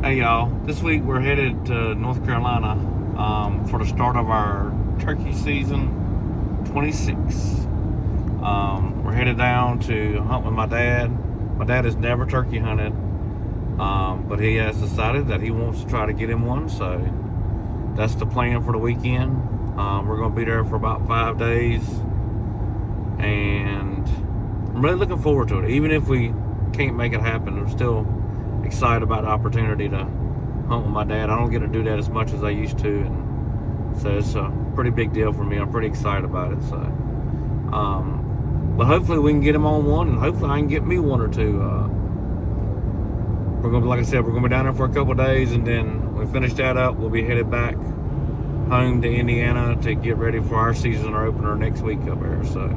Hey y'all, this week we're headed to North Carolina for the start of our turkey season 26. We're headed down to hunt with my dad. My dad has never turkey hunted, but he has decided that he wants to try to get him one, so that's the plan for the weekend. We're going to be there for about 5 days, and I'm really looking forward to it. Even if we can't make it happen, I'm still excited about the opportunity to hunt with my dad. I don't get to do that as much as I used to, and so it's a pretty big deal for me. I'm pretty excited about it. So, but hopefully we can get him on one, and hopefully I can get me one or two. We're gonna, like I said, we're gonna be down there for a couple of days, and then when we finish that up, we'll be headed back home to Indiana to get ready for our season opener next week up there. So.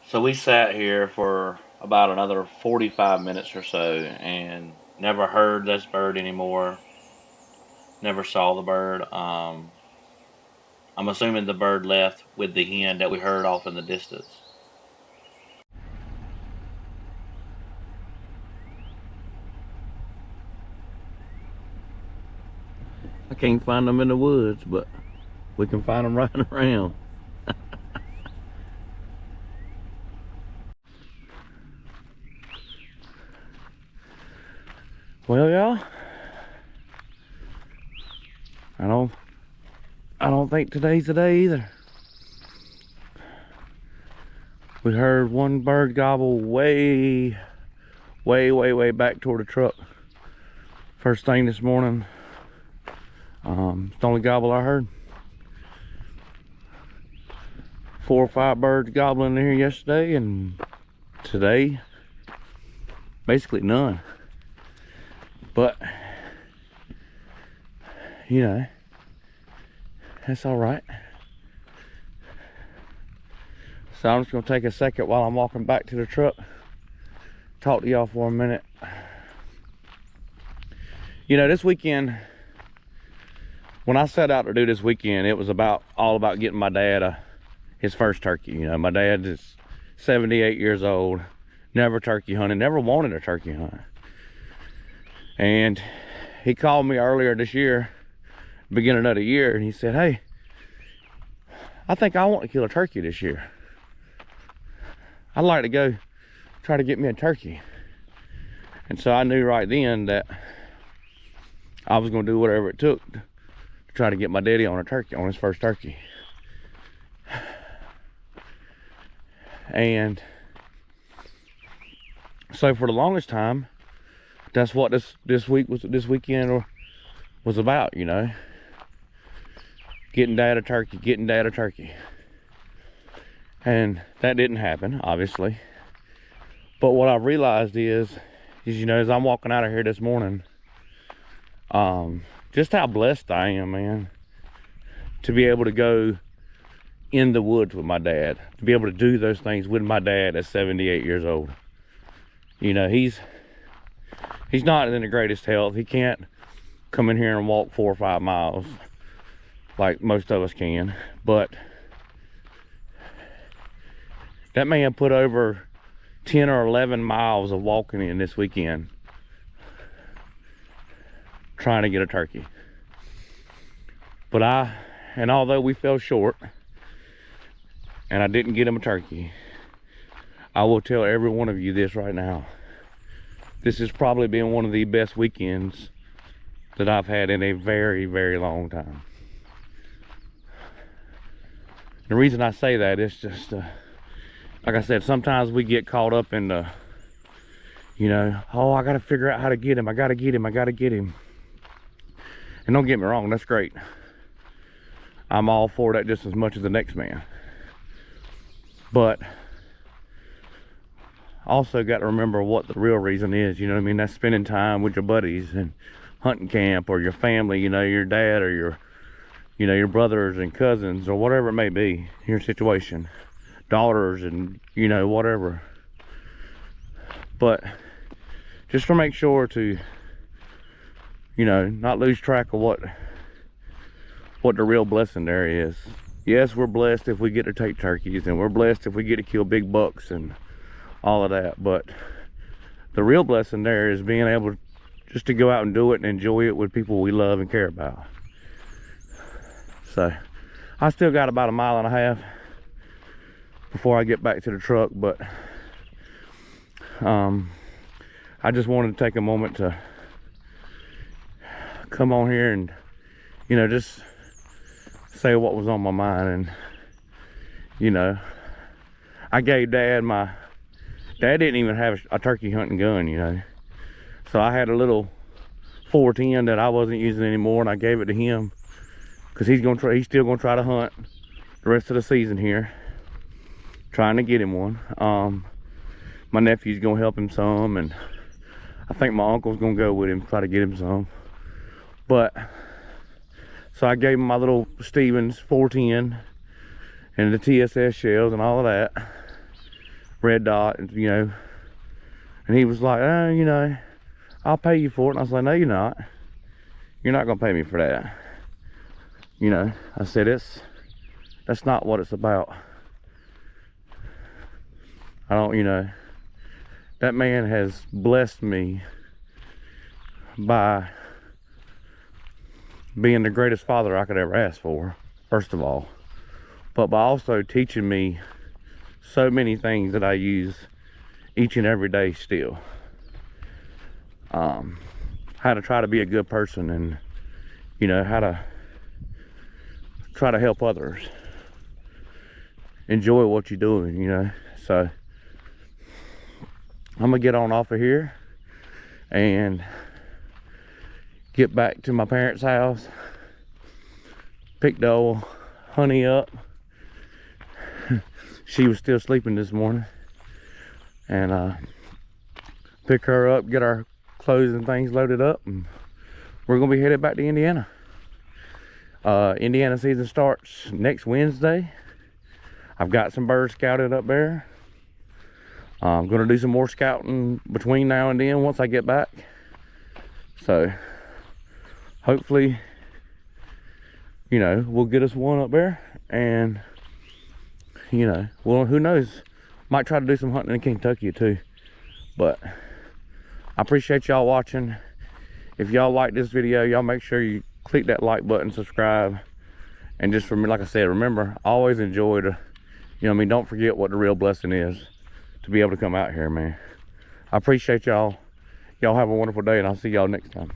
So we sat here for about another 45 minutes or so and never heard this bird anymore. Never saw the bird. I'm assuming the bird left with the hen that we heard off in the distance. I can't find them in the woods, but we can find them riding around. Well, y'all, I don't think today's the day either. We heard one bird gobble way back toward the truck. First thing this morning. It's the only gobble I heard. 4 or 5 birds gobbling in here yesterday, and today, basically none. But, you know, that's all right. So I'm just gonna take a second while I'm walking back to the truck, talk to y'all for a minute. You know, this weekend, when I set out to do this weekend, it was all about getting my dad his first turkey. You know, my dad is 78 years old, never turkey hunted, never wanted a turkey hunt. And he called me earlier this year, beginning of the year, and he said, hey, I think I want to kill a turkey this year. I'd like to go try to get me a turkey. And so I knew right then that I was going to do whatever it took to try to get my daddy on a turkey, on his first turkey. And so for the longest time, that's what this weekend was about, you know. Getting dad a turkey. And that didn't happen, obviously. But what I realized is, you know, as I'm walking out of here this morning, just how blessed I am, man, to be able to go in the woods with my dad, to be able to do those things with my dad at 78 years old. You know, he's not in the greatest health. He can't come in here and walk 4 or 5 miles like most of us can, but that man put over 10 or 11 miles of walking in this weekend trying to get a turkey. But although we fell short and I didn't get him a turkey, I will tell every one of you this right now. This has probably been one of the best weekends that I've had in a very, very long time. The reason I say that is just, like I said, sometimes we get caught up in the, you know, oh, I got to figure out how to get him. I got to get him. And don't get me wrong, that's great. I'm all for that just as much as the next man. But also got to remember what the real reason is, you know what I mean? That's spending time with your buddies and hunting camp, or your family, you know, your dad or your brothers and cousins, or whatever it may be, your situation, daughters, and, you know, whatever. But just to make sure to, you know, not lose track of what the real blessing there is. Yes, we're blessed if we get to take turkeys, and we're blessed if we get to kill big bucks and all of that, but the real blessing there is being able just to go out and do it and enjoy it with people we love and care about. So I still got about 1.5 miles before I get back to the truck, but I just wanted to take a moment to come on here and, you know, just say what was on my mind. And, you know, I gave Dad Dad didn't even have a turkey hunting gun, you know. So I had a little 410 that I wasn't using anymore, and I gave it to him because he's still gonna try to hunt the rest of the season here, trying to get him one. My nephew's gonna help him some, and I think my uncle's gonna go with him, try to get him some. But so I gave him my little Stevens 410 and the TSS shells and all of that, red dot, and, you know. And he was like, oh, you know, I'll pay you for it. And I was like, no, you're not. You're not gonna pay me for that. You know, I said, that's not what it's about. I don't, you know, that man has blessed me by being the greatest father I could ever ask for. first of all, but by also teaching me so many things that I use each and every day still. How to try to be a good person, and you know, how to try to help others, enjoy what you're doing, you know. So I'm gonna get on off of here and get back to my parents' house, pick the old honey up. She was still sleeping this morning, and pick her up, get our clothes and things loaded up, and we're gonna be headed back to Indiana. Indiana season starts next Wednesday. I've got some birds scouted up there. I'm gonna do some more scouting between now and then once I get back. So hopefully, you know, we'll get us one up there, and you know, well, who knows, might try to do some hunting in Kentucky too. But I appreciate y'all watching. If y'all like this video, y'all make sure you click that like button, subscribe, and just, for me, like I said, remember, always enjoy the, you know what I mean, don't forget what the real blessing is to be able to come out here, man. I appreciate y'all. Y'all have a wonderful day, and I'll see y'all next time.